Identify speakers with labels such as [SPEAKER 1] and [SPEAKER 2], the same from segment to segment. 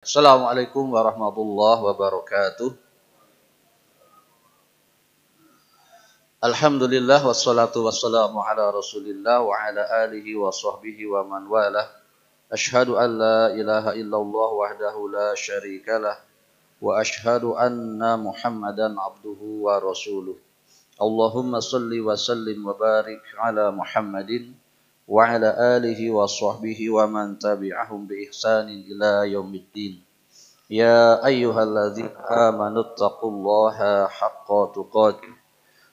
[SPEAKER 1] Assalamualaikum warahmatullahi wabarakatuh. Alhamdulillah wassalatu wassalamu ala Rasulillah wa ala alihi wa sahbihi wa man walah. Ashhadu an la ilaha illallah wahdahu la syarikalah wa ashhadu anna Muhammadan abduhu wa rasuluh. Allahumma salli wa sallim wa barik ala Muhammadin wa ala alihi wa sahbihi wa man tabi'ahum bi ihsanin ila yaumiddin. يا أيها الذين آمنوا اتقوا الله حق تقاته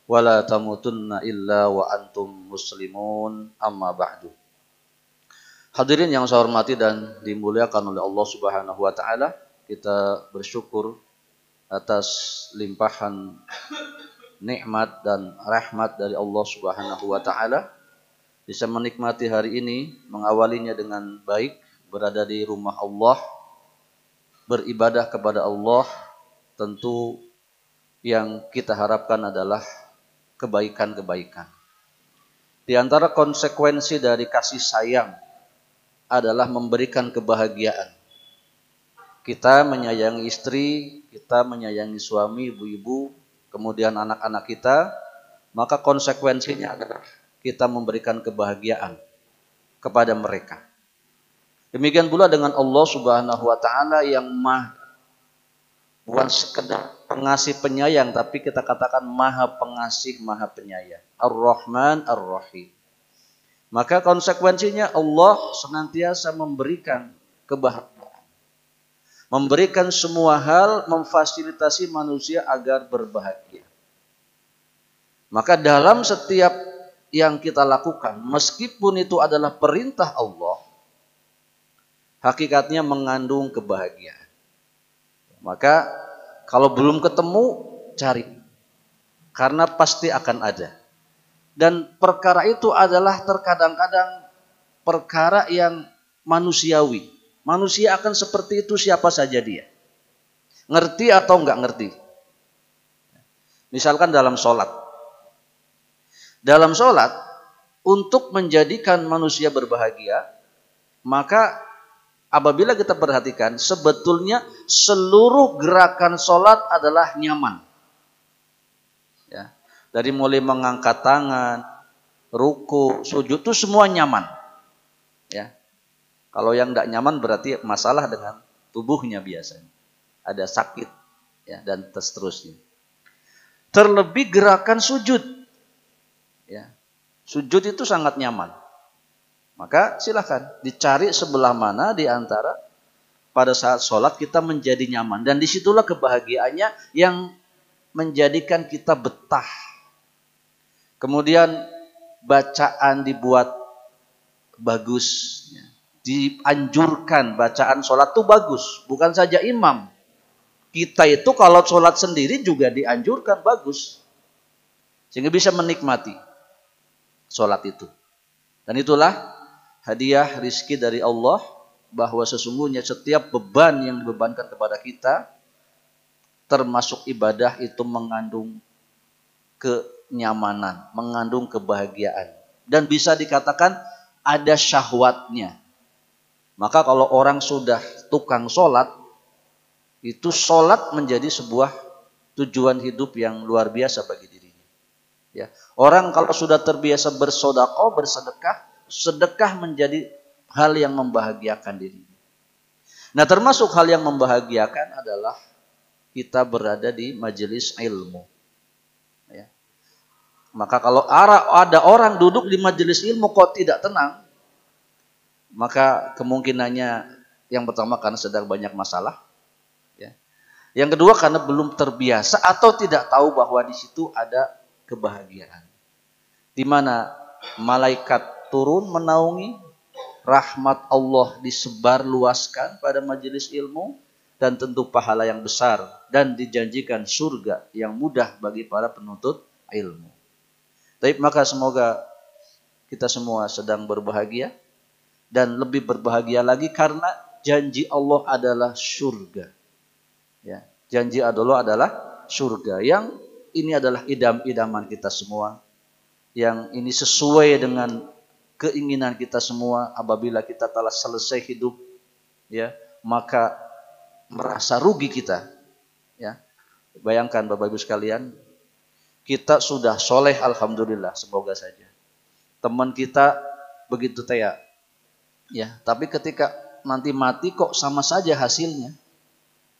[SPEAKER 1] ولا تموتن إلا وأنتم مسلمون أما بعد. Hadirin yang saya hormati dan dimuliakan oleh Allah Subhanahu wa taala, kita bersyukur atas limpahan nikmat dan rahmat dari Allah Subhanahu wa taala, bisa menikmati hari ini, mengawalinya dengan baik, berada di rumah Allah, beribadah kepada Allah. Tentu yang kita harapkan adalah kebaikan-kebaikan. Di antara konsekuensi dari kasih sayang adalah memberikan kebahagiaan. Kita menyayangi istri, kita menyayangi suami, ibu-ibu, kemudian anak-anak kita, maka konsekuensinya adalah kita memberikan kebahagiaan kepada mereka. Demikian pula dengan Allah Subhanahu wa taala yang bukan sekedar pengasih penyayang, tapi kita katakan maha pengasih, maha penyayang. Ar-Rahman Ar-Rahim. Maka konsekuensinya Allah senantiasa memberikan kebahagiaan. Memberikan semua hal, memfasilitasi manusia agar berbahagia. Maka dalam setiap yang kita lakukan, meskipun itu adalah perintah Allah, hakikatnya mengandung kebahagiaan. Maka kalau belum ketemu, cari. Karena pasti akan ada. Dan perkara itu adalah terkadang-kadang perkara yang manusiawi. Manusia akan seperti itu siapa saja dia. Ngerti atau enggak ngerti. Misalkan dalam sholat. Dalam sholat, untuk menjadikan manusia berbahagia, maka apabila kita perhatikan, sebetulnya seluruh gerakan sholat adalah nyaman. Ya, dari mulai mengangkat tangan, ruku, sujud itu semua nyaman. Ya, kalau yang tidak nyaman berarti masalah dengan tubuhnya biasanya, ada sakit, ya, dan seterusnya. Terlebih gerakan sujud, ya, sujud itu sangat nyaman. Maka silakan dicari sebelah mana di antara pada saat sholat kita menjadi nyaman. Dan disitulah kebahagiaannya yang menjadikan kita betah. Kemudian bacaan dibuat bagus. Dianjurkan bacaan sholat itu bagus. Bukan saja imam. Kita itu kalau sholat sendiri juga dianjurkan bagus. Sehingga bisa menikmati sholat itu. Dan itulah hadiah rizki dari Allah, bahwa sesungguhnya setiap beban yang dibebankan kepada kita, termasuk ibadah, itu mengandung kenyamanan, mengandung kebahagiaan. Dan bisa dikatakan ada syahwatnya. Maka kalau orang sudah tukang sholat, itu sholat menjadi sebuah tujuan hidup yang luar biasa bagi dirinya. Ya. Orang kalau sudah terbiasa bersedekah, sedekah menjadi hal yang membahagiakan diri. Nah, termasuk hal yang membahagiakan adalah kita berada di majelis ilmu. Ya. Maka kalau ada orang duduk di majelis ilmu kok tidak tenang, maka kemungkinannya yang pertama karena sedang banyak masalah. Ya. Yang kedua karena belum terbiasa atau tidak tahu bahwa di situ ada kebahagiaan. Di mana malaikat turun menaungi, rahmat Allah disebar luaskan pada majelis ilmu, dan tentu pahala yang besar, dan dijanjikan surga yang mudah bagi para penuntut ilmu. Tapi maka semoga kita semua sedang berbahagia, dan lebih berbahagia lagi karena janji Allah adalah surga. Ya, janji Allah adalah surga, yang ini adalah idam-idaman kita semua, yang ini sesuai dengan keinginan kita semua. Apabila kita telah selesai hidup, ya, maka merasa rugi kita. Ya, bayangkan Bapak Ibu sekalian, kita sudah soleh alhamdulillah, semoga saja. Teman kita begitu tea, ya, tapi ketika nanti mati kok sama saja hasilnya.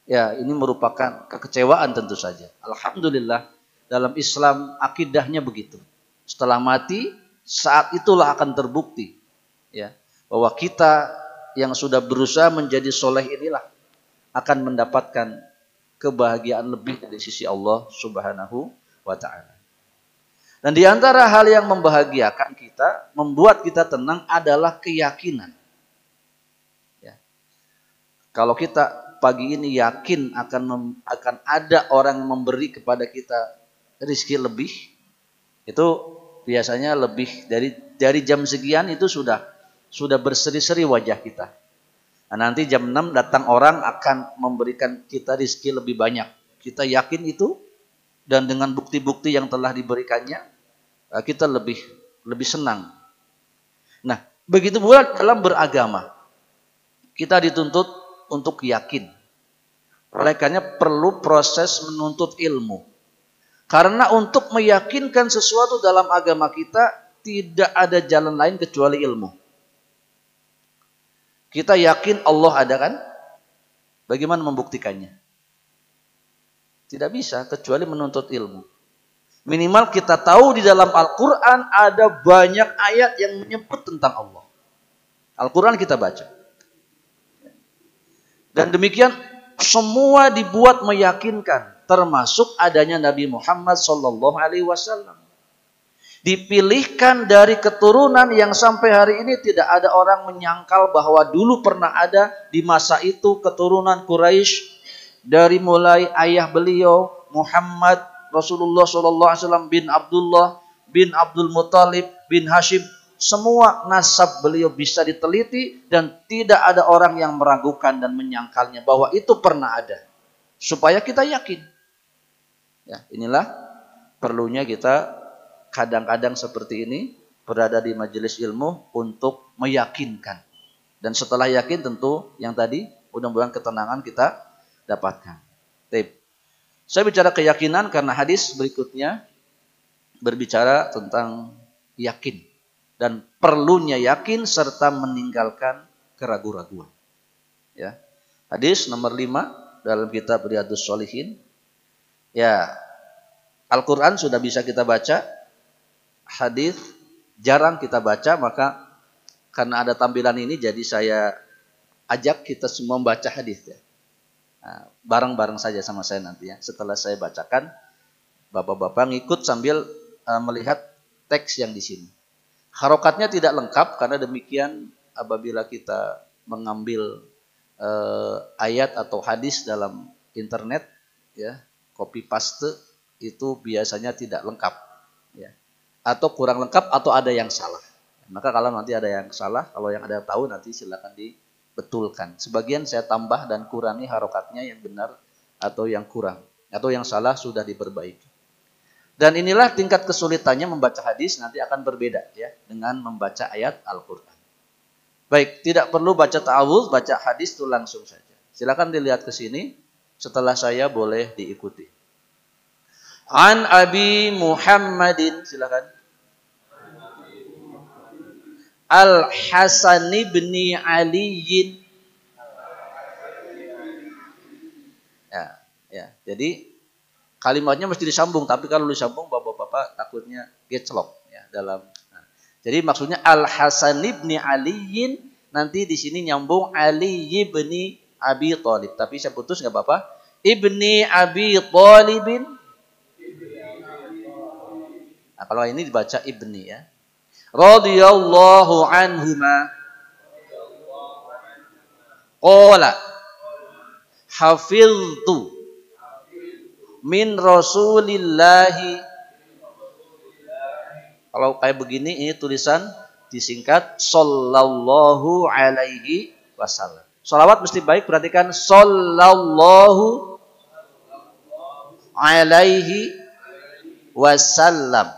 [SPEAKER 1] Ya, ini merupakan kekecewaan tentu saja. Alhamdulillah dalam Islam akidahnya begitu. Setelah mati, saat itulah akan terbukti, ya, bahwa kita yang sudah berusaha menjadi soleh inilah akan mendapatkan kebahagiaan lebih dari sisi Allah Subhanahu wa ta'ala. Dan di antara hal yang membahagiakan kita, membuat kita tenang adalah keyakinan. Ya. Kalau kita pagi ini yakin akan ada orang yang memberi kepada kita rezeki lebih, itu biasanya lebih dari jam sekian itu sudah berseri-seri wajah kita. Nah, nanti jam 6 datang orang akan memberikan kita rezeki lebih banyak. Kita yakin itu, dan dengan bukti-bukti yang telah diberikannya, kita lebih senang. Nah, begitu pula dalam beragama. Kita dituntut untuk yakin. Oleh karena perlu proses menuntut ilmu. Karena untuk meyakinkan sesuatu dalam agama kita, tidak ada jalan lain kecuali ilmu. Kita yakin Allah ada kan? Bagaimana membuktikannya? Tidak bisa kecuali menuntut ilmu. Minimal kita tahu di dalam Al-Quran ada banyak ayat yang menyebut tentang Allah. Al-Quran kita baca. Dan demikian semua dibuat meyakinkan, termasuk adanya Nabi Muhammad SAW. Dipilihkan dari keturunan yang sampai hari ini tidak ada orang menyangkal bahwa dulu pernah ada di masa itu keturunan Quraisy, dari mulai ayah beliau Muhammad Rasulullah SAW bin Abdullah bin Abdul Muttalib bin Hashim, semua nasab beliau bisa diteliti dan tidak ada orang yang meragukan dan menyangkalnya bahwa itu pernah ada, supaya kita yakin. Ya, inilah perlunya kita kadang-kadang seperti ini berada di majelis ilmu untuk meyakinkan. Dan setelah yakin tentu yang tadi mudah-mudahan ketenangan kita dapatkan. Tip. Saya bicara keyakinan karena hadis berikutnya berbicara tentang yakin dan perlunya yakin serta meninggalkan keraguan-raguan. Ya. Hadis nomor 5 dalam kitab Riyadhus Shalihin. Ya, Al-Quran sudah bisa kita baca. Hadis jarang kita baca, maka karena ada tampilan ini jadi saya ajak kita semua membaca hadis ya. Nah, bareng-bareng saja sama saya nanti ya. Setelah saya bacakan, bapak-bapak ngikut sambil melihat teks yang di sini. Harokatnya tidak lengkap karena demikian apabila kita mengambil ayat atau hadis dalam internet ya, copy paste itu biasanya tidak lengkap ya. Atau kurang lengkap atau ada yang salah. Maka kalau nanti ada yang salah, kalau yang ada tahu nanti silakan dibetulkan. Sebagian saya tambah dan kurangi harokatnya yang benar atau yang kurang. Atau yang salah sudah diperbaiki. Dan inilah tingkat kesulitannya membaca hadis nanti akan berbeda ya dengan membaca ayat Al-Quran. Baik, tidak perlu baca ta'awudz, baca hadis itu langsung saja. Silakan dilihat ke sini, setelah saya boleh diikuti. An Abi Muhammadin, silakan. Al-Hasan bin Aliyin. Ya. Jadi kalimatnya mesti disambung, tapi kalau disambung bapak-bapak takutnya geclok ya dalam. Jadi maksudnya Al-Hasan bin Aliyin, nanti di sini nyambung Ali bin Abi Thalib, tapi saya putus enggak apa-apa. Ibni Abi Thalibin. Nah, kalau ini dibaca ibni ya. Radhiyallahu anhuma qala hafiztu min Rasulillahi. Kalau kayak begini ini tulisan disingkat sallallahu alaihi wasallam. Shalawat mesti baik, perhatikan sallallahu alaihi wasallam.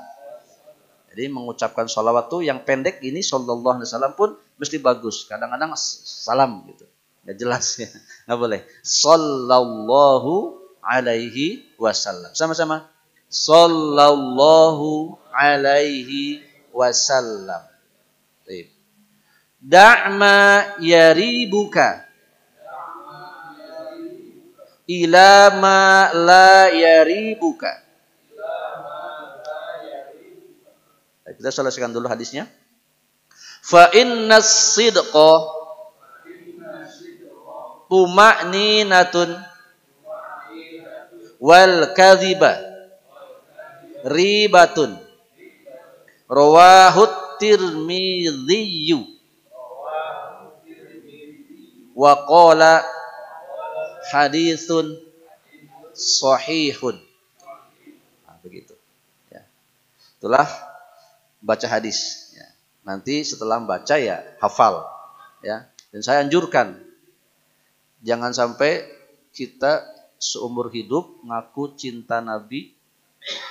[SPEAKER 1] Jadi mengucapkan sholawat tuh yang pendek ini sallallahu alaihi wasallam pun mesti bagus. Kadang-kadang salam gitu. Nggak jelas ya. Nggak boleh. Sallallahu alaihi wasallam. Sama-sama. Sallallahu alaihi wasallam. Baik. Da'ma yaribuka ila ma la yaribuka. Kita selesaikan dulu hadisnya. Fa innas sidqa tuma'ninatun wal kadhiba ribatun. Rawahut Tirmidzi wa qala haditsun sahihun. Nah, begitu. Ya. Itulah baca hadis. Ya. Nanti setelah membaca ya hafal. Ya. Dan saya anjurkan jangan sampai kita seumur hidup ngaku cinta Nabi,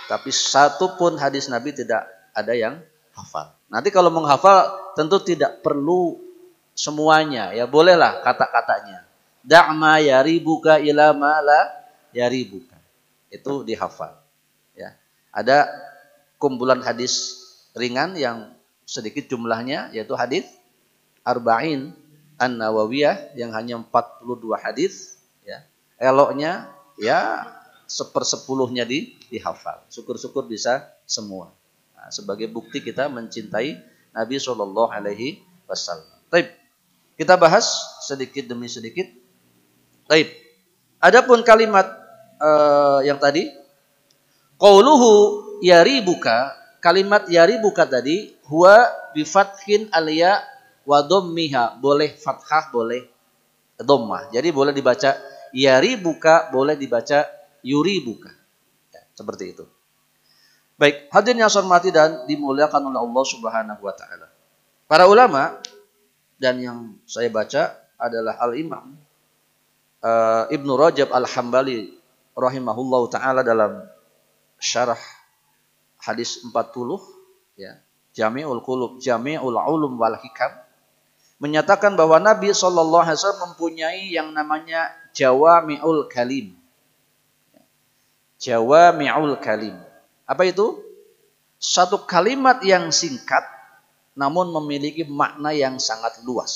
[SPEAKER 1] tapi satu pun hadis Nabi tidak ada yang hafal. Nanti kalau menghafal tentu tidak perlu semuanya, ya bolehlah kata-katanya. Da'ma yaribuka ila ma la yaribuka. Itu dihafal. Ya. Ada kumpulan hadis ringan yang sedikit jumlahnya, yaitu hadis Arba'in An-Nawawiyah yang hanya 42 hadis. Ya. Eloknya ya 1/10-nya dihafal. Syukur-syukur bisa semua. Nah, sebagai bukti kita mencintai Nabi Shallallahu Alaihi Wasallam. Baik, kita bahas sedikit demi sedikit. Baik, adapun kalimat yang tadi, qauluhu yaribuka, kalimat yaribuka tadi, huwa bifathin alya wa dhammiha, boleh fathah, boleh dhammah. Jadi boleh dibaca yaribuka, boleh dibaca yuribuka. Ya, seperti itu. Baik, hadirin yang saya hormati dan dimuliakan oleh Allah Subhanahu wa taala. Para ulama dan yang saya baca adalah Al-Imam Ibnu Rajab Al-Hambali rahimahullahu taala dalam syarah hadis 40 ya, Jami'ul Qulub, Jami'ul Ulum wal Hikam, menyatakan bahwa Nabi sallallahu alaihi wasallam mempunyai yang namanya Jawami'ul Kalim. Jawami'ul Kalim. Apa itu? Satu kalimat yang singkat namun memiliki makna yang sangat luas.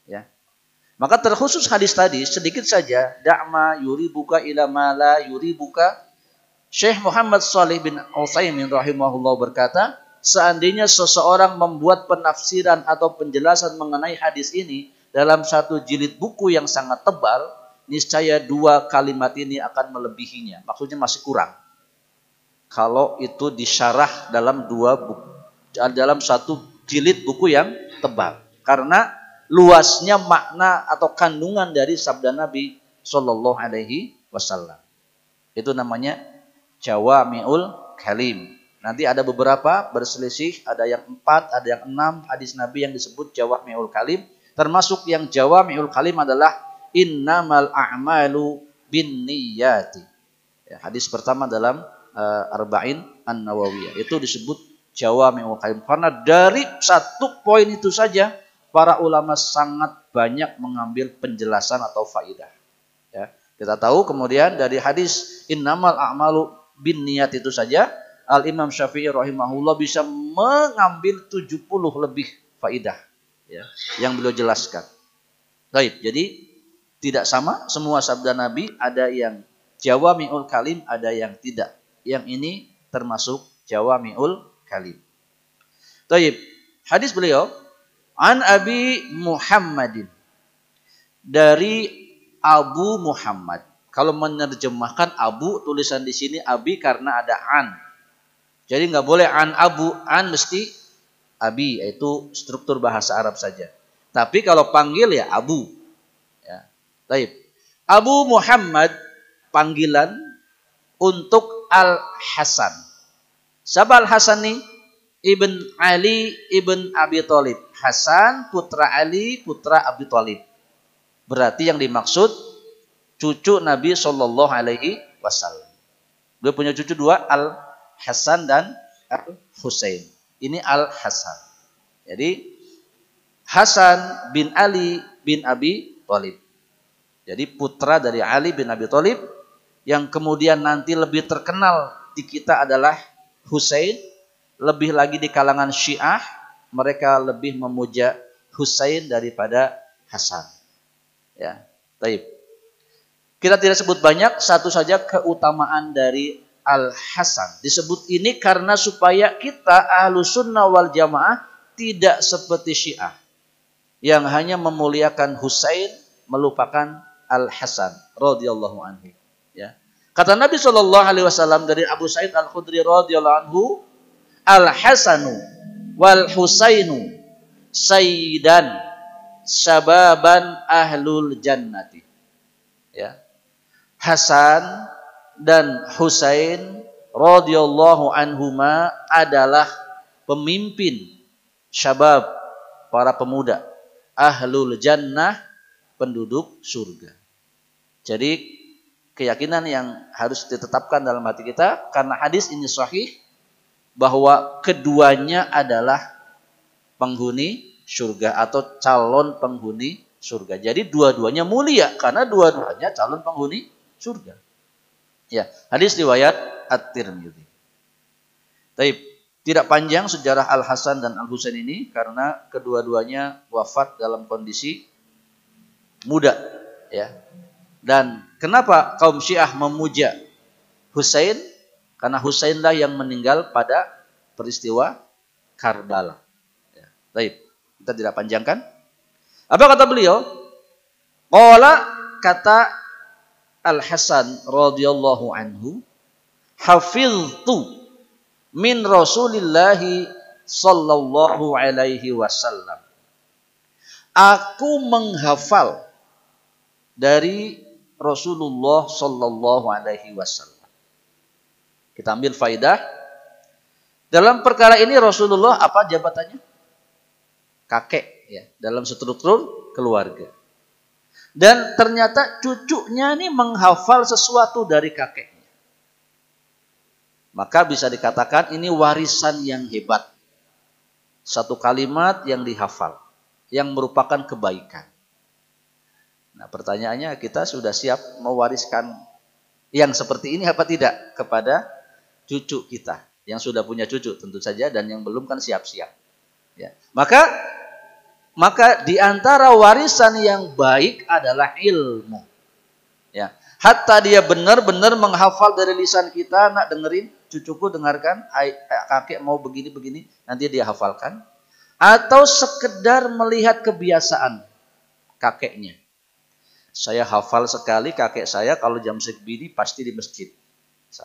[SPEAKER 1] Ya. Maka terkhusus hadis tadi sedikit saja, da'ma yuribuka ila ma la yuribuka. Syekh Muhammad Shalih bin Utsaimin rahimahullah berkata, seandainya seseorang membuat penafsiran atau penjelasan mengenai hadis ini dalam satu jilid buku yang sangat tebal, niscaya dua kalimat ini akan melebihinya. Maksudnya masih kurang. Kalau itu disyarah dalam dalam satu jilid buku yang tebal, karena luasnya makna atau kandungan dari sabda Nabi Shallallahu Alaihi Wasallam. Itu namanya Jawami'ul Kalim. Nanti ada beberapa berselisih, ada yang 4, ada yang 6 hadis Nabi yang disebut Jawami'ul Kalim. Termasuk yang Jawami'ul Kalim adalah innamal a'malu binniyati. Ya, hadis pertama dalam Arba'in An-Nawawiyah. Itu disebut Jawami'ul Kalim. Karena dari satu poin itu saja para ulama sangat banyak mengambil penjelasan atau faidah. Ya, kita tahu kemudian dari hadis innamal a'malu binniyat itu saja Al-Imam Syafi'i rahimahullah bisa mengambil 70 lebih faidah ya, yang beliau jelaskan. Baik, jadi tidak sama semua sabda Nabi, ada yang Jawami'ul Kalim, ada yang tidak. Yang ini termasuk Jawami'ul Kalim. Baik, hadis beliau an Abi Muhammadin, dari Abu Muhammad. Kalau menerjemahkan Abu, tulisan di sini Abi karena ada an. Jadi nggak boleh an Abu, an mesti Abi, yaitu struktur bahasa Arab saja. Tapi kalau panggil ya Abu. Ya. Baik. Abu Muhammad panggilan untuk Al-Hasan. Siapa Al-Hasan nih? Ibn Ali Ibn Abi Thalib. Hasan putra Ali putra Abi Thalib. Berarti yang dimaksud cucu Nabi Shallallahu Alaihi Wasallam. Dia punya cucu dua, Al-Hasan dan Al-Husain. Ini Al-Hasan. Jadi Hasan bin Ali bin Abi Thalib. Jadi putra dari Ali bin Abi Thalib yang kemudian nanti lebih terkenal di kita adalah Husain. Lebih lagi di kalangan Syiah, mereka lebih memuja Husain daripada Hasan. Ya, baik. Kita tidak sebut banyak, satu saja keutamaan dari Al-Hasan. Disebut ini karena supaya kita Ahlus Sunnah wal Jamaah tidak seperti Syiah yang hanya memuliakan Husain, melupakan Al-Hasan radhiyallahu anhu. Ya. Kata Nabi SAW dari Abu Sa'id Al-Khudri radhiyallahu anhu, Al-Hasanu wal Husainu sayyidan syababan ahlul jannati. Ya. Hasan dan Husain radhiyallahu anhuma adalah pemimpin syabab, para pemuda ahlul jannah, penduduk surga. Jadi keyakinan yang harus ditetapkan dalam hati kita karena hadis ini sahih bahwa keduanya adalah penghuni surga atau calon penghuni surga. Jadi dua-duanya mulia karena dua-duanya calon penghuni surga. Ya, hadis riwayat At-Tirmidzi. Baik, tidak panjang sejarah Al-Hasan dan Al-Husain ini karena kedua-duanya wafat dalam kondisi muda, ya. Dan kenapa kaum Syiah memuja Husain? Karena Husainlah yang meninggal pada peristiwa Karbala. Ya. Baik, kita tidak panjangkan. Apa kata beliau? Qala, kata Al-Hasan radhiyallahu anhu, hafiztu min Rasulillahi sallallahu alaihi wasallam. Aku menghafal dari Rasulullah sallallahu alaihi wasallam. Kita ambil faidah. Dalam perkara ini Rasulullah apa jabatannya? Kakek, ya, dalam struktur keluarga. Dan ternyata cucunya ini menghafal sesuatu dari kakeknya. Maka bisa dikatakan ini warisan yang hebat. Satu kalimat yang dihafal, yang merupakan kebaikan. Nah, pertanyaannya, kita sudah siap mewariskan yang seperti ini apa tidak kepada cucu kita yang sudah punya cucu tentu saja, dan yang belum kan siap-siap. Ya. Maka di antara warisan yang baik adalah ilmu. Ya. Hatta dia benar-benar menghafal dari lisan kita, nak dengerin, cucuku dengarkan, kakek mau begini-begini, nanti dia hafalkan. Atau sekedar melihat kebiasaan kakeknya. Saya hafal sekali kakek saya kalau jam segini pasti di masjid.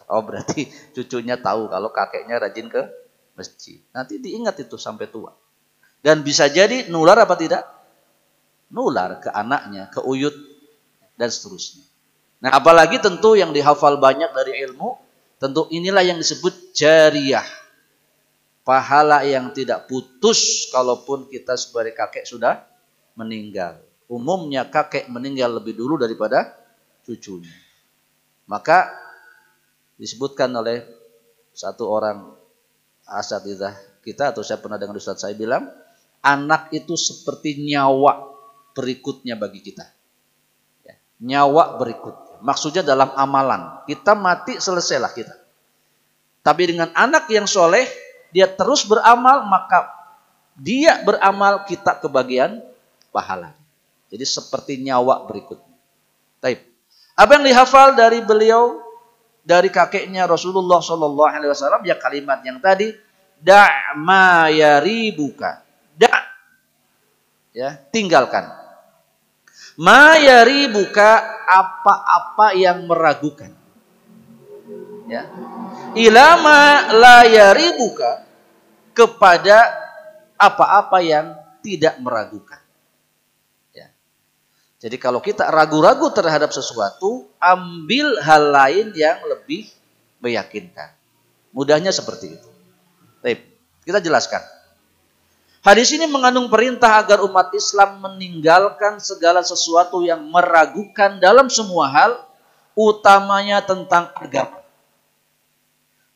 [SPEAKER 1] Oh, berarti cucunya tahu kalau kakeknya rajin ke masjid. Nanti diingat itu sampai tua. Dan bisa jadi nular apa tidak? Nular ke anaknya, ke uyut, dan seterusnya. Nah, apalagi tentu yang dihafal banyak dari ilmu, tentu inilah yang disebut jariyah. Pahala yang tidak putus kalaupun kita sebagai kakek sudah meninggal. Umumnya kakek meninggal lebih dulu daripada cucunya. Maka disebutkan oleh satu orang asatidzah kita, atau saya pernah dengar ustaz saya bilang, anak itu seperti nyawa berikutnya bagi kita. Ya, nyawa berikutnya. Maksudnya dalam amalan. Kita mati, selesailah kita. Tapi dengan anak yang soleh, dia terus beramal, maka dia beramal, kita kebagian pahala. Jadi seperti nyawa berikutnya. Taib. Apa yang dihafal dari beliau, dari kakeknya Rasulullah SAW, ya kalimat yang tadi, da' ma yaribuka. Da', ya, tinggalkan. Ma yaribuka, apa-apa yang meragukan. Ya. Ilama la yaribuka, kepada apa-apa yang tidak meragukan. Jadi kalau kita ragu-ragu terhadap sesuatu, ambil hal lain yang lebih meyakinkan. Mudahnya seperti itu. Baik, kita jelaskan. Hadis ini mengandung perintah agar umat Islam meninggalkan segala sesuatu yang meragukan dalam semua hal, utamanya tentang agama.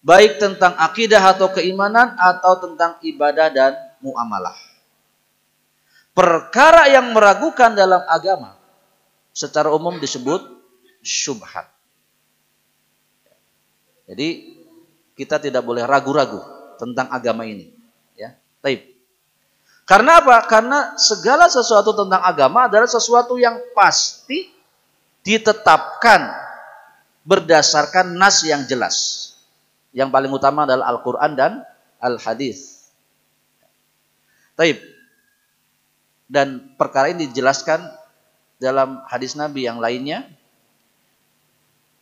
[SPEAKER 1] Baik tentang akidah atau keimanan, atau tentang ibadah dan muamalah. Perkara yang meragukan dalam agama, secara umum disebut syubhat. Jadi kita tidak boleh ragu-ragu tentang agama ini. Ya, taib. Karena apa? Karena segala sesuatu tentang agama adalah sesuatu yang pasti ditetapkan berdasarkan nas yang jelas. Yang paling utama adalah Al-Quran dan Al-Hadis. Taib. Dan perkara ini dijelaskan dalam hadis Nabi yang lainnya,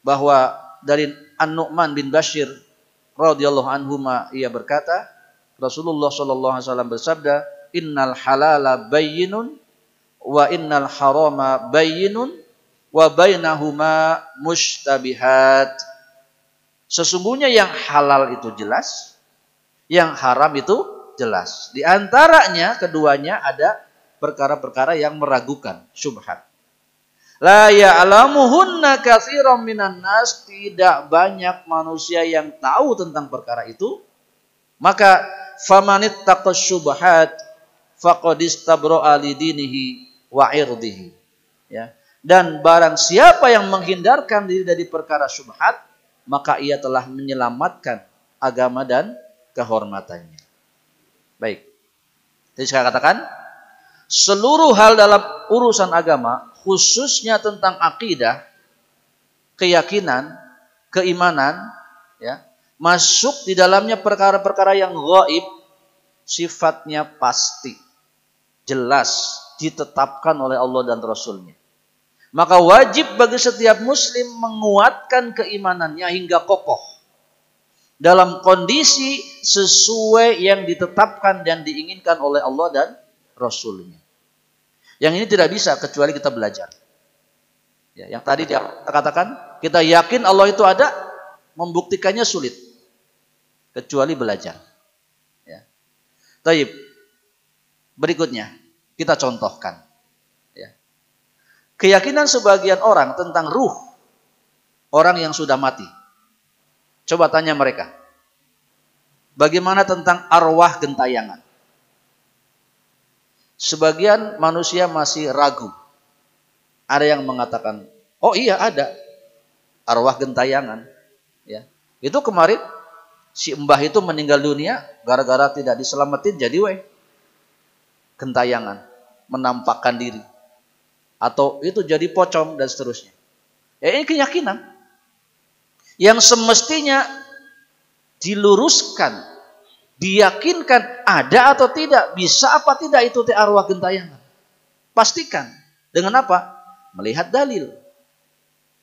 [SPEAKER 1] bahwa dari An-Nu'man bin Bashir radhiyallahu anhuma, ia berkata, Rasulullah sallallahu alaihi wasallam bersabda, innal halala bayyinun wa innal harama bayyinun wa bainahuma mushtabihat. Sesungguhnya yang halal itu jelas, yang haram itu jelas. Di antaranya keduanya ada perkara-perkara yang meragukan, syubhat. La ya'lamuhunna katsiran minan nas, tidak banyak manusia yang tahu tentang perkara itu. Maka famanittaqas syubhat faqad istabra'a lidinihi wa 'irdihi. Ya. Dan barang siapa yang menghindarkan diri dari perkara syubhat, maka ia telah menyelamatkan agama dan kehormatannya. Baik. Jadi saya katakan, seluruh hal dalam urusan agama, khususnya tentang akidah, keyakinan, keimanan, ya, masuk di dalamnya perkara-perkara yang gaib, sifatnya pasti, jelas, ditetapkan oleh Allah dan Rasul-Nya. Maka wajib bagi setiap muslim menguatkan keimanannya hingga kokoh dalam kondisi sesuai yang ditetapkan dan diinginkan oleh Allah dan Rasul-Nya. Yang ini tidak bisa kecuali kita belajar. Ya, yang tadi dia katakan, kita yakin Allah itu ada, membuktikannya sulit kecuali belajar. Ya. Taib. Berikutnya kita contohkan. Ya. Keyakinan sebagian orang tentang ruh orang yang sudah mati. Coba tanya mereka, bagaimana tentang arwah gentayangan? Sebagian manusia masih ragu. Ada yang mengatakan, oh iya ada arwah gentayangan. Ya. Itu kemarin si mbah itu meninggal dunia gara-gara tidak diselamatin jadi gentayangan, menampakkan diri. Atau itu jadi pocong dan seterusnya. Ya, ini keyakinan yang semestinya diluruskan, diyakinkan ada atau tidak, bisa apa tidak itu arwah gentayangan. Pastikan. Dengan apa? Melihat dalil.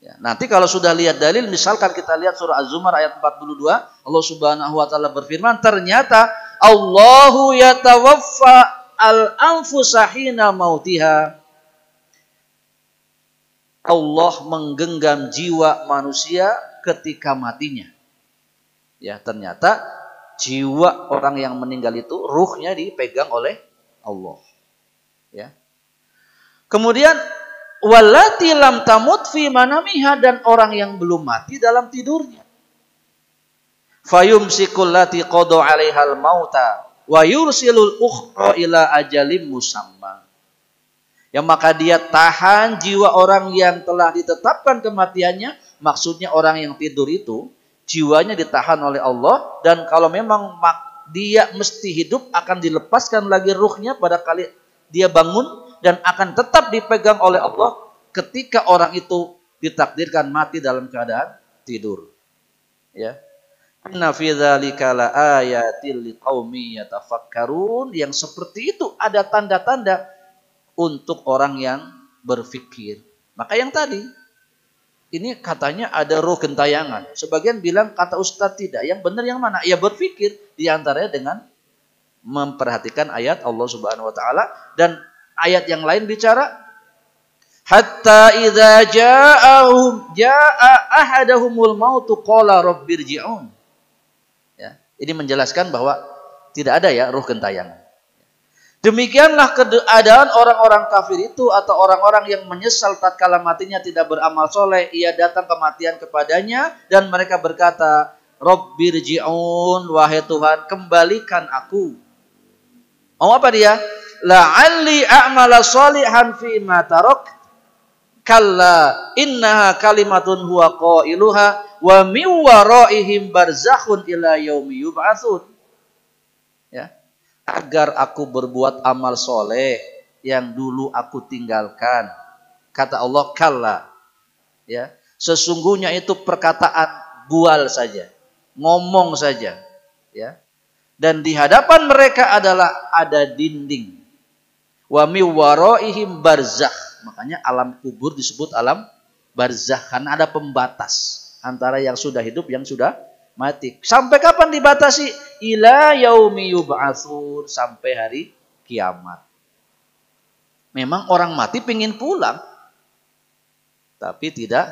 [SPEAKER 1] Ya, nanti kalau sudah lihat dalil, misalkan kita lihat surah Az-Zumar ayat 42, Allah Subhanahu wa taala berfirman, ternyata Allahu yatawaffa al-anfusa hina mautiha. Allah menggenggam jiwa manusia ketika matinya. Ya, ternyata jiwa orang yang meninggal itu ruhnya dipegang oleh Allah. Ya. Kemudian wallati lam tamut fi manamiha, dan orang yang belum mati dalam tidurnya. Fayumsikul lati qada 'alaihal mauta wa yursilul ukhra ila ajalim musamma. Ya, maka dia tahan jiwa orang yang telah ditetapkan kematiannya, maksudnya orang yang tidur itu jiwanya ditahan oleh Allah, dan kalau memang dia mesti hidup akan dilepaskan lagi ruhnya pada kali dia bangun, dan akan tetap dipegang oleh Allah ketika orang itu ditakdirkan mati dalam keadaan tidur. Ya. Inna fi dzalika laayatil liqaumi yatafakkarun, yang seperti itu ada tanda-tanda untuk orang yang berfikir. Maka yang tadi ini katanya ada roh gentayangan. Sebagian bilang kata Ustadz tidak. Yang benar yang mana? Ya berpikir diantaranya dengan memperhatikan ayat Allah Subhanahu Wa Taala, dan ayat yang lain bicara hatta idza jaa ahadahumul mautu qala rabbirji'un. Ya, ini menjelaskan bahwa tidak ada ya roh gentayangan. Demikianlah keadaan orang-orang kafir itu, atau orang-orang yang menyesal tatkala matinya tidak beramal soleh. Ia datang kematian kepadanya dan mereka berkata, Rabbirji'un, wahai Tuhan, kembalikan aku. Mau apa dia? La'alli a'mala sholihan fi ma tarak. Kalla innaha kalimatun huwa qailuha wa min waraihim barzakhun ila yaumi yub'atsun. Ya. Agar aku berbuat amal soleh yang dulu aku tinggalkan. Kata Allah, kalla. Ya. Sesungguhnya itu perkataan bual saja, ngomong saja. Ya. Dan di hadapan mereka adalah ada dinding. Wa min waraihim barzakh. Makanya alam kubur disebut alam barzakh karena ada pembatas antara yang sudah hidup yang sudah mati. Sampai kapan dibatasi? Ila yaumi yub'atsun, sampai hari kiamat. Memang orang mati pengen pulang, tapi tidak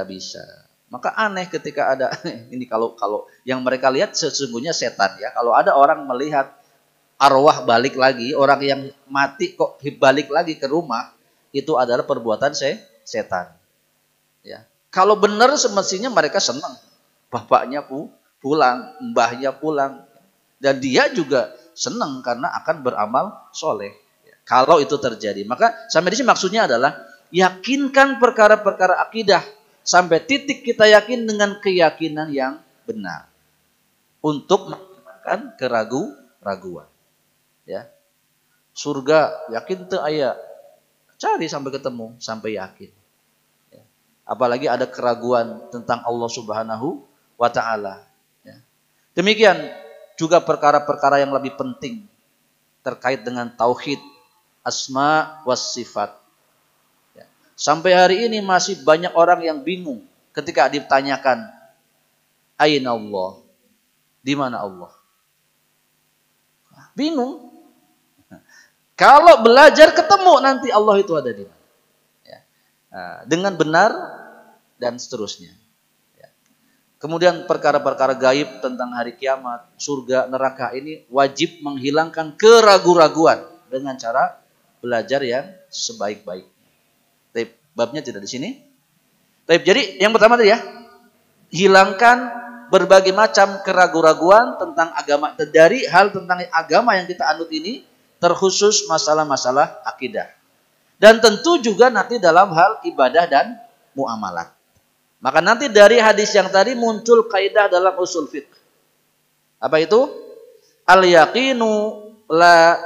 [SPEAKER 1] bisa. Maka aneh ketika ada ini kalau yang mereka lihat sesungguhnya setan ya. Kalau ada orang melihat arwah balik lagi, orang yang mati kok balik lagi ke rumah, itu adalah perbuatan setan. Ya. Kalau benar semestinya mereka senang. Bapaknya pulang, mbahnya pulang. Dan dia juga senang karena akan beramal soleh. Kalau itu terjadi. Maka sampai di sini maksudnya adalah yakinkan perkara-perkara akidah. Sampai titik kita yakin dengan keyakinan yang benar. Untuk menghilangkan keraguan. Ya. Surga yakin tuh ayat. Cari sampai ketemu, sampai yakin. Ya. Apalagi ada keraguan tentang Allah Subhanahu wa ta'ala. Ya. Demikian juga perkara-perkara yang lebih penting terkait dengan tauhid, asma was sifat. Ya. Sampai hari ini masih banyak orang yang bingung ketika ditanyakan, aina Allah? Di mana Allah? Bingung. Kalau belajar ketemu nanti Allah itu ada di mana. Ya. Dengan benar dan seterusnya. Ya. Kemudian perkara-perkara gaib tentang hari kiamat, surga, neraka ini wajib menghilangkan keraguan-raguan dengan cara belajar yang sebaik-baiknya. Babnya tidak di sini. Jadi yang pertama tadi ya, hilangkan berbagai macam keraguan-raguan tentang agama, dari hal tentang agama yang kita anut ini. Terkhusus masalah-masalah akidah. Dan tentu juga nanti dalam hal ibadah dan muamalat. Maka nanti dari hadis yang tadi muncul kaidah dalam usul fiqh. Apa itu? Al-yaqinu la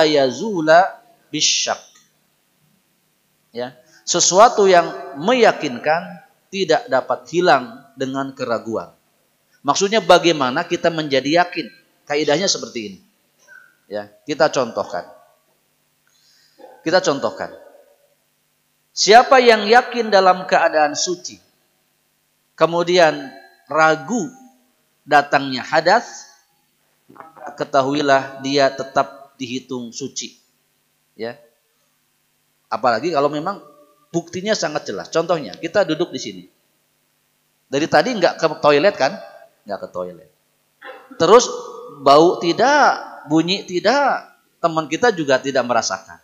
[SPEAKER 1] yazula bisyak. Ya. Sesuatu yang meyakinkan tidak dapat hilang dengan keraguan. Maksudnya bagaimana kita menjadi yakin? Kaidahnya seperti ini. Ya, kita contohkan. Siapa yang yakin dalam keadaan suci, kemudian ragu datangnya hadas, ketahuilah dia tetap dihitung suci. Ya. Apalagi kalau memang buktinya sangat jelas. Contohnya, kita duduk di sini. Dari tadi nggak ke toilet kan? Nggak ke toilet. Terus bau tidak, bunyi tidak, teman kita juga tidak merasakan.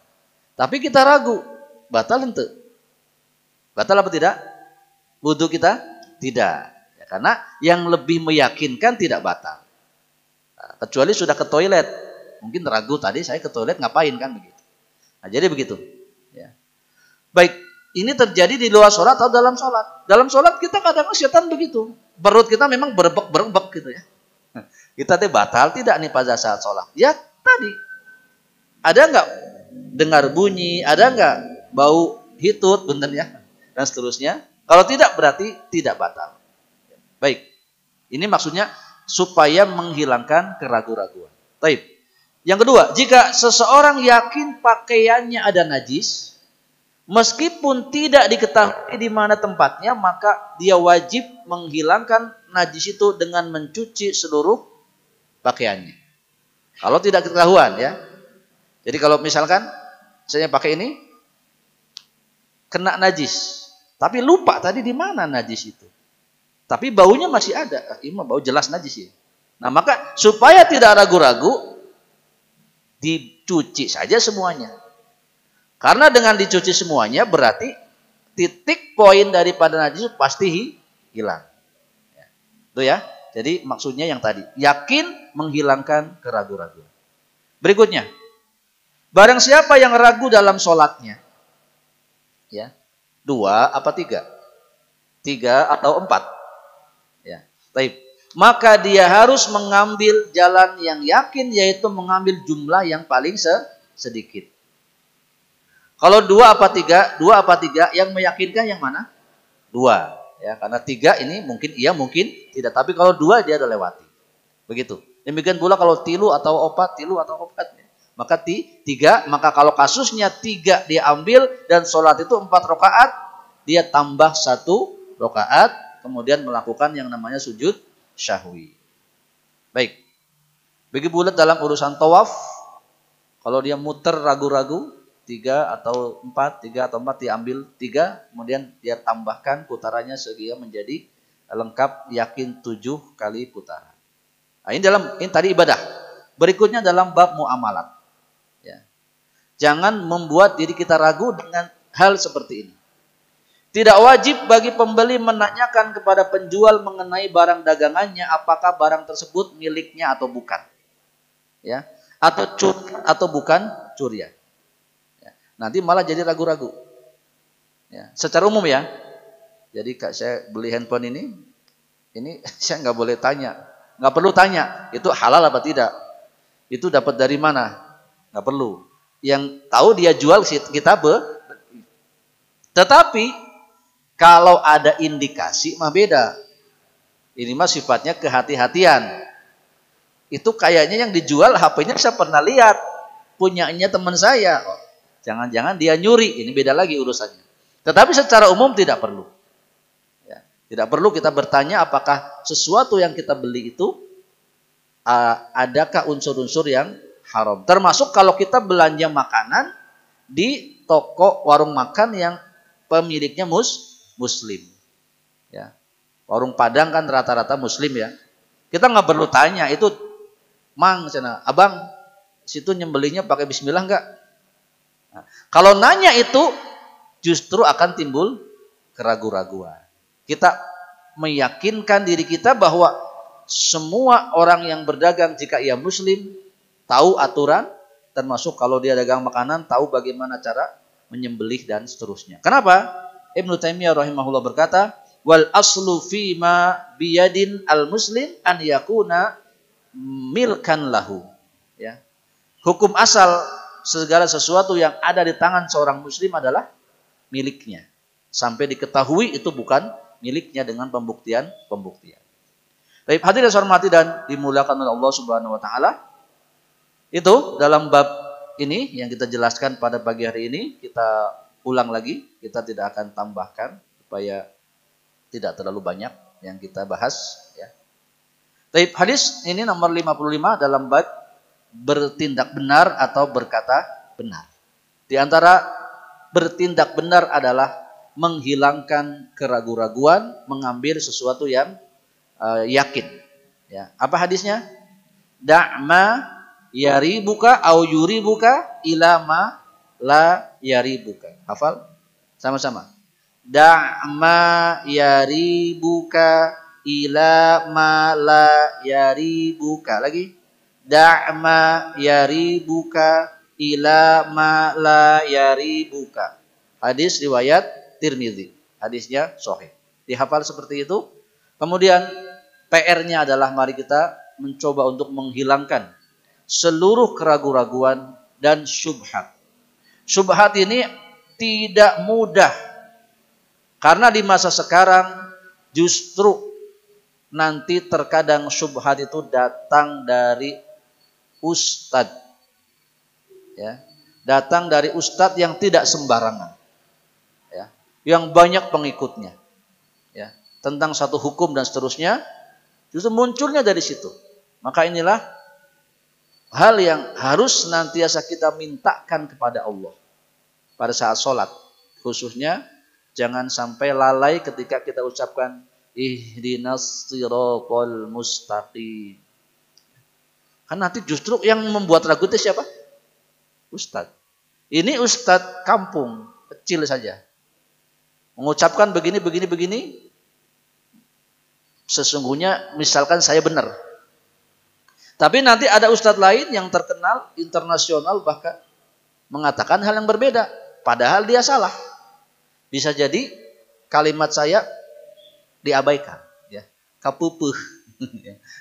[SPEAKER 1] Tapi kita ragu, batal ente? Batal apa tidak? Wudu kita? Tidak. Ya, karena yang lebih meyakinkan tidak batal. Nah, kecuali sudah ke toilet. Mungkin ragu tadi saya ke toilet ngapain kan begitu. Nah, jadi begitu. Ya. Baik, ini terjadi di luar sholat atau dalam sholat. Dalam sholat kita kadang-kadang setan begitu. Perut kita memang berebek gitu ya. Kita batal tidak nih pada saat sholat? Ya tadi. Ada nggak dengar bunyi? Ada nggak bau hitut? Bener ya? Dan seterusnya. Kalau tidak berarti tidak batal. Baik. Ini maksudnya supaya menghilangkan keraguan-raguan. Baik. Yang kedua, jika seseorang yakin pakaiannya ada najis, meskipun tidak diketahui di mana tempatnya, maka dia wajib menghilangkan najis itu dengan mencuci seluruh pakaiannya. Kalau tidak ketahuan ya. Jadi kalau misalkan saya pakai ini kena najis, tapi lupa tadi di mana najis itu. Tapi baunya masih ada. Ini bau jelas najis ya. Nah, maka supaya tidak ragu-ragu dicuci saja semuanya. Karena dengan dicuci semuanya berarti titik poin daripada najis pasti hilang. Itu ya. Jadi maksudnya yang tadi, yakin menghilangkan keraguan-raguan. Berikutnya, barang siapa yang ragu dalam sholatnya, Ya. 2 apa 3? 3 atau 4. Ya. Baik. Maka dia harus mengambil jalan yang yakin, yaitu mengambil jumlah yang paling sedikit. Kalau 2 apa 3? 2 apa 3? Yang meyakinkan yang mana? 2. Ya, karena 3 ini mungkin iya, mungkin tidak. Tapi kalau 2 dia udah lewati. Begitu. Demikian pula kalau tilu atau opat. Maka 3, maka kalau kasusnya 3 dia ambil dan sholat itu 4 rakaat, dia tambah 1 rakaat, kemudian melakukan yang namanya sujud syahwi. Baik. Bagi bulat dalam urusan tawaf, kalau dia muter ragu-ragu, 3 atau 4 diambil 3, kemudian dia tambahkan putarannya sehingga menjadi lengkap, yakin 7 kali putaran. Nah, ini tadi ibadah. Berikutnya dalam bab muamalat. Ya. Jangan membuat diri kita ragu dengan hal seperti ini. Tidak wajib bagi pembeli menanyakan kepada penjual mengenai barang dagangannya apakah barang tersebut miliknya atau bukan. Ya. Atau bukan curian. Ya. Nanti malah jadi ragu-ragu. Ya. Secara umum ya. Jadi saya beli handphone ini saya nggak boleh tanya. Nggak perlu tanya, itu halal apa tidak. Itu dapat dari mana. Nggak perlu. Yang tahu dia jual kita Tetapi kalau ada indikasi mah beda. Ini mah sifatnya kehati-hatian. Itu kayaknya yang dijual HP-nya saya pernah lihat. Punyanya teman saya. Oh, jangan-jangan dia nyuri. Ini beda lagi urusannya. Tetapi secara umum tidak perlu. Ya, tidak perlu kita bertanya apakah sesuatu yang kita beli itu adakah unsur-unsur yang haram. Termasuk kalau kita belanja makanan di toko warung makan yang pemiliknya muslim. Ya. Warung Padang kan rata-rata muslim ya. Kita nggak perlu tanya itu, Mang, abang, situ nyembelinya pakai bismillah nggak? Nah, kalau nanya itu justru akan timbul keraguan-raguan. Kita meyakinkan diri kita bahwa semua orang yang berdagang jika ia muslim tahu aturan, termasuk kalau dia dagang makanan tahu bagaimana cara menyembelih dan seterusnya. Kenapa? Ibnu Taimiyah rahimahullah berkata, wal aslu fi ma biyadin al muslim an yakuna milkan lahu. Ya. Hukum asal segala sesuatu yang ada di tangan seorang muslim adalah miliknya. Sampai diketahui itu bukan miliknya dengan pembuktian. Baik, hadirin hormati dan dimuliakan oleh Allah Subhanahu wa taala. Itu dalam bab ini yang kita jelaskan pada pagi hari ini, kita ulang lagi, kita tidak akan tambahkan supaya tidak terlalu banyak yang kita bahas ya. Baik, hadis ini nomor 55 dalam bab bertindak benar atau berkata benar. Di antara bertindak benar adalah menghilangkan keraguan-raguan, mengambil sesuatu yang yakin. Ya. Apa hadisnya? Da'ma yaribuka au yuribuka ila ma la yaribuka. Hafal? Sama-sama. Da'ma yaribuka ila ma la yaribuka. Lagi. Da'ma yaribuka ila ma la yaribuka. Hadis riwayat Tirmidzi. Hadisnya sahih. Dihafal seperti itu. Kemudian PR-nya adalah mari kita mencoba untuk menghilangkan seluruh keraguan-raguan dan syubhat. Syubhat ini tidak mudah. Karena di masa sekarang justru nanti terkadang syubhat itu datang dari ustadz. Ya, datang dari ustadz yang tidak sembarangan. Ya, yang banyak pengikutnya. Ya, tentang satu hukum dan seterusnya. Justru munculnya dari situ. Maka inilah hal yang harus senantiasa kita mintakan kepada Allah pada saat sholat. Khususnya jangan sampai lalai ketika kita ucapkan ihdinas siratal mustaqim. Kan nanti justru yang membuat ragu itu siapa? Ustadz. Ini ustadz kampung kecil saja. Mengucapkan begini. Sesungguhnya misalkan saya benar. Tapi nanti ada ustadz lain yang terkenal, internasional bahkan mengatakan hal yang berbeda. Padahal dia salah. Bisa jadi kalimat saya diabaikan, ya, kapupuh.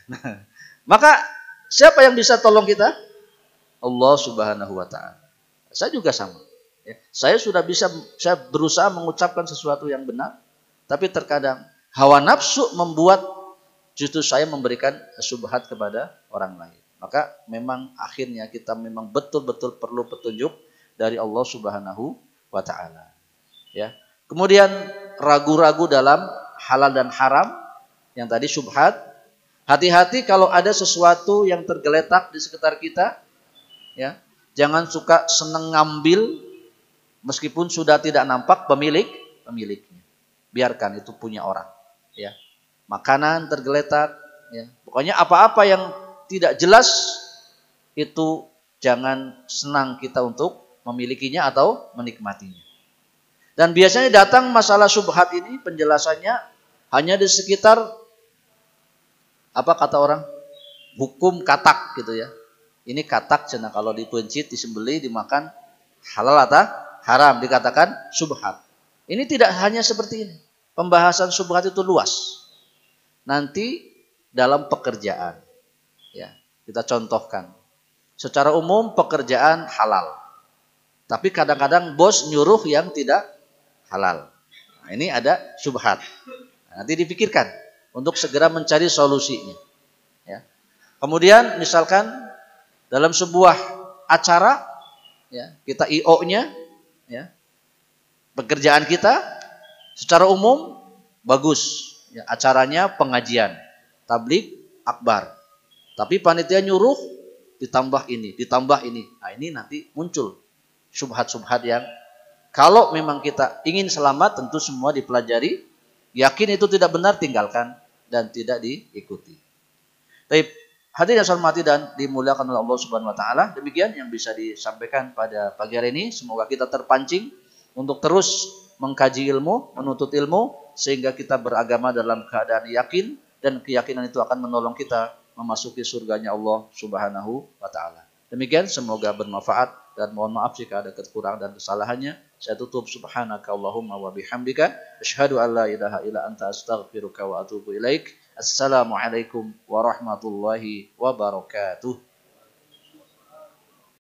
[SPEAKER 1] Nah, maka siapa yang bisa tolong kita? Allah Subhanahu wa taala. Saya juga sama. Ya. Saya berusaha mengucapkan sesuatu yang benar, tapi terkadang hawa nafsu membuat justru saya memberikan subhat kepada orang lain. Maka memang akhirnya kita memang betul-betul perlu petunjuk dari Allah Subhanahu wa taala. Ya. Kemudian ragu-ragu dalam halal dan haram yang tadi subhat. Hati-hati kalau ada sesuatu yang tergeletak di sekitar kita, ya. Jangan suka senang ngambil meskipun sudah tidak nampak pemiliknya. Biarkan itu punya orang, ya. Makanan tergeletak, ya. Pokoknya apa-apa yang tidak jelas itu jangan senang kita untuk memilikinya atau menikmatinya. Dan biasanya datang masalah subhat ini penjelasannya hanya di sekitar apa kata orang? Hukum katak gitu ya. Ini katak cina kalau dipencit, disembelih, dimakan halal atau haram dikatakan subhat. Ini tidak hanya seperti ini. Pembahasan subhat itu luas. Nanti dalam pekerjaan, ya, kita contohkan. Secara umum pekerjaan halal. Tapi kadang-kadang bos nyuruh yang tidak halal. Nah, ini ada subhat. Nah, nanti dipikirkan untuk segera mencari solusinya. Ya. Kemudian misalkan dalam sebuah acara, ya, kita IO-nya, ya, pekerjaan kita secara umum bagus. Ya, acaranya pengajian, tabligh akbar. Tapi panitia nyuruh ditambah ini. Nah, ini nanti muncul subhat-subhat yang kalau memang kita ingin selamat tentu semua dipelajari. Yakin itu tidak benar tinggalkan dan tidak diikuti. Tapi hadirin yang saya hormati dan dimuliakan oleh Allah Subhanahu wa taala, demikian yang bisa disampaikan pada pagi hari ini. Semoga kita terpancing untuk terus mengkaji ilmu, menuntut ilmu sehingga kita beragama dalam keadaan yakin dan keyakinan itu akan menolong kita memasuki surganya Allah Subhanahu wa taala. Demikian semoga bermanfaat dan mohon maaf jika ada kekurangan dan kesalahannya. Saya tutup subhanaka Allahumma wa bihamdika asyhadu an la ilaha illa anta astaghfiruka wa atubu ilaik. Assalamualaikum warahmatullahi wabarakatuh.